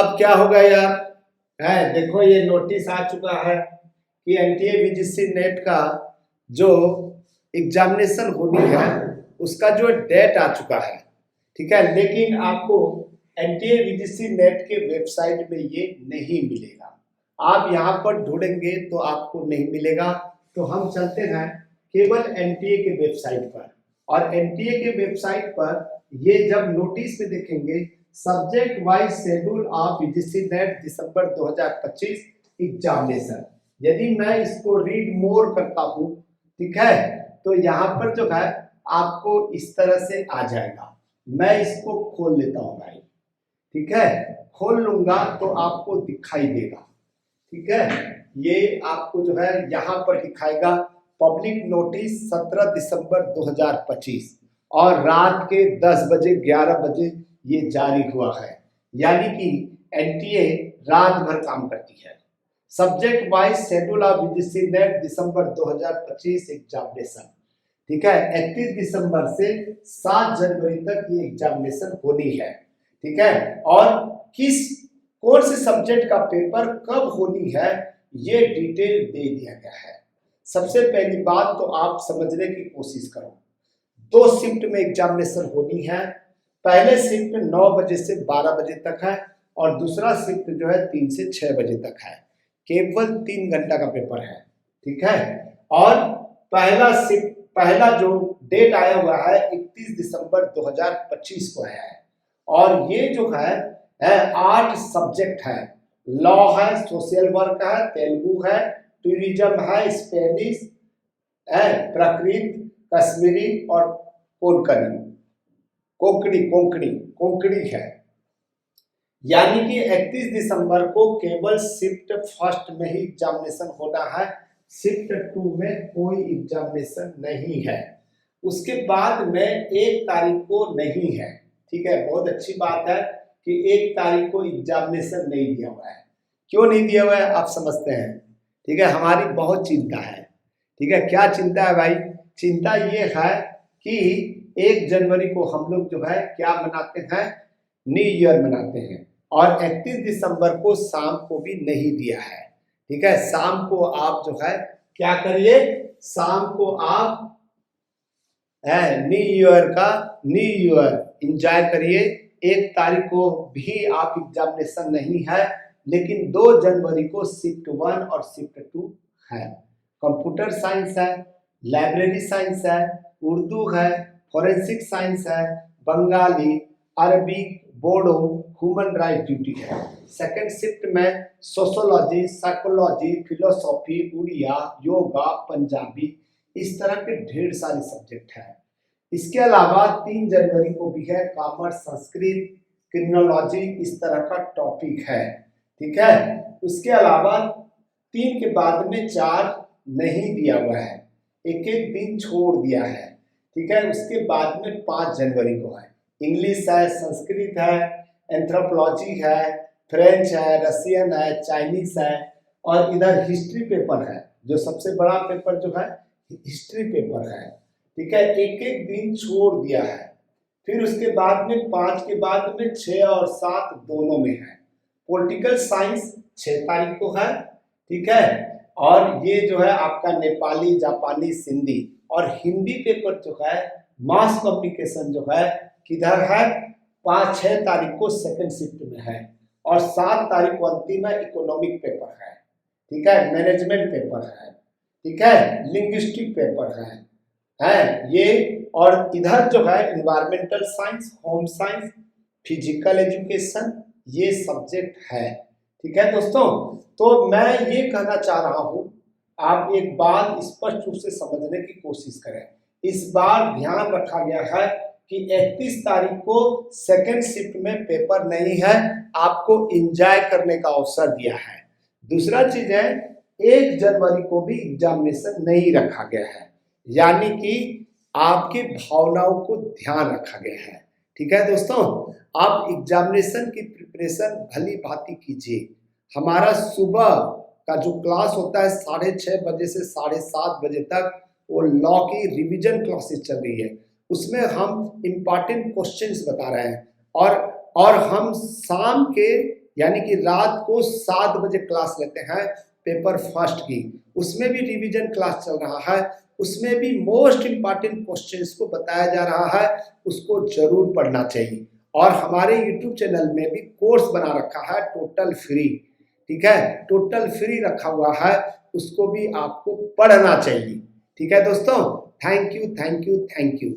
अब क्या होगा यार, है देखो ये नोटिस आ चुका है कि एनटीए यूजीसी नेट का जो एग्जामिनेशन होनी है उसका जो डेट आ चुका है, ठीक है। लेकिन आपको एनटीए यूजीसी नेट के वेबसाइट में ये नहीं मिलेगा। आप यहाँ पर ढूंढेंगे तो आपको नहीं मिलेगा। तो हम चलते हैं केवल एनटीए के वेबसाइट पर, और एनटीए के वेबसाइट पर ये जब नोटिस में देखेंगे subject wise schedule of UGC net December 2025 examination, यदि मैं इसको रीड मोर करता हूँ, ठीक है, तो यहाँ पर जो है आपको इस तरह से आ जाएगा। मैं इसको खोल लेता हूँ भाई, ठीक है, खोल लूंगा तो आपको दिखाई देगा, ठीक है। ये आपको जो है यहाँ पर दिखाएगा पब्लिक नोटिस 17 दिसंबर 2025 और रात के 10 बजे 11 बजे ये जारी हुआ है, यानी कि एनटीए रात भर काम करती है। Subject wise schedule of UGC net December 2025 examination, ठीक है, 31 दिसंबर से 7 जनवरी तक ये एग्जामिनेशन होनी है, ठीक है। और कौन से सब्जेक्ट का पेपर कब होनी है ये डिटेल दे दिया गया है। सबसे पहली बात तो आप समझने की कोशिश करो, 2 शिफ्ट में एग्जामिनेशन होनी है। पहले शिफ्ट 9 बजे से 12 बजे तक है और दूसरा शिफ्ट जो है 3 से 6 बजे तक है। केवल 3 घंटा का पेपर है, ठीक है। और पहला जो डेट आया हुआ है 31 दिसंबर 2025 को आया है, और ये जो है 8 सब्जेक्ट है। लॉ है, सोशल वर्क है, तेलुगु है, टूरिज्म है, स्पेनिश है, प्राकृत, कश्मीरी और कोंकणी है। यानी कि 31 दिसंबर को केवल शिफ्ट फर्स्ट में ही एग्जामिनेशन होना है, शिफ्ट 2 में कोई एग्जामिनेशन नहीं है। उसके बाद में 1 तारीख को नहीं है, ठीक है। बहुत अच्छी बात है कि 1 तारीख को एग्जामिनेशन नहीं दिया हुआ है। क्यों नहीं दिया हुआ है आप समझते हैं, ठीक है। हमारी बहुत चिंता है, ठीक है। क्या चिंता है भाई? चिंता ये है कि 1 जनवरी को हम लोग जो है क्या मनाते हैं, न्यू ईयर मनाते हैं, और 31 दिसंबर को शाम को भी नहीं दिया है, ठीक है। शाम को आप जो है क्या करिए, शाम को आप न्यू ईयर एंजॉय करिए। 1 तारीख को भी आप एग्जामिनेशन नहीं है, लेकिन 2 जनवरी को शिफ्ट 1 और शिफ्ट 2 है। कंप्यूटर साइंस है, लाइब्रेरी साइंस है, उर्दू है, फॉरेंसिक साइंस है, Bengali, Arabic, Bodo, human right duty है। सेकंड शिफ्ट में sociology, psychology, philosophy, Odia, yoga, Punjabi, इस तरह के ढेर सारे सब्जेक्ट हैं। इसके अलावा 3 जनवरी को भी है कॉमर्स, संस्कृत, क्रिमिनोलॉजी, इस तरह का टॉपिक है, ठीक है। उसके अलावा 3 के बाद में 4 नहीं दिया हुआ है, एक दिन छोड़ दिया है, ठीक है। उसके बाद में 5 जनवरी को है इंग्लिश है, संस्कृत है, एंथ्रोपोलॉजी है, फ्रेंच है, रशियन है, चाइनीस है, और इधर हिस्ट्री पेपर है। जो सबसे बड़ा पेपर जो है हिस्ट्री पेपर है, ठीक है। एक दिन छोड़ दिया है। फिर उसके बाद में 5 के बाद में 6 और 7 दोनों में है। पॉलिटिकल साइंस 6 तारीख को है, ठीक है। और ये जो है आपका नेपाली, जापानी, सिंधी और हिंदी पेपर जो है मास कम्युनिकेशन जो है किधर है, 5-6 तारीख को सेकंड शिफ्ट में है, और 7 तारीख को अंतिम है इकोनॉमिक पेपर है, ठीक है। मैनेजमेंट पेपर है, ठीक है। लिंग्विस्टिक पेपर है ये, और इधर जो है environmental science, home science, physical education, ये सब्जेक्ट है, ठीक है दोस्तों। तो मैं ये कहना चाह रहा हूँ, आप एक बात स्पष्ट रूप से समझने की कोशिश करें। इस बार ध्यान रखा गया है कि 31 तारीख को सेकंड शिफ्ट में पेपर नहीं है, आपको एंजॉय करने का अवसर दिया है। दूसरा चीज है 1 जनवरी को भी एग्जामिनेशन नहीं रखा गया है, यानी कि आपकी भावनाओं को ध्यान रखा गया है, ठीक है दोस्तों। आप एग्जामिनेशन की प्रिपरेशन भली भांति कीजिए। हमारा सुबह का जो क्लास होता है 6:30 बजे से 7:30 बजे तक, वो लॉ की रिवीजन क्लासेस चल रही है। उसमें हम इम्पॉर्टेंट क्वेश्चंस बता रहे हैं, और हम शाम के यानी कि रात को 7 बजे क्लास लेते हैं पेपर फर्स्ट की, उसमें भी रिवीजन क्लास चल रहा है, उसमें भी मोस्ट इंपॉर्टेंट क्वेश्चंस को बताया जा रहा है, उसको जरूर पढ़ना चाहिए। और हमारे यूट्यूब चैनल में भी कोर्स बना रखा है टोटल फ्री, ठीक है, टोटल फ्री रखा हुआ है, उसको भी आपको पढ़ना चाहिए। ठीक है दोस्तों, thank you thank you thank you.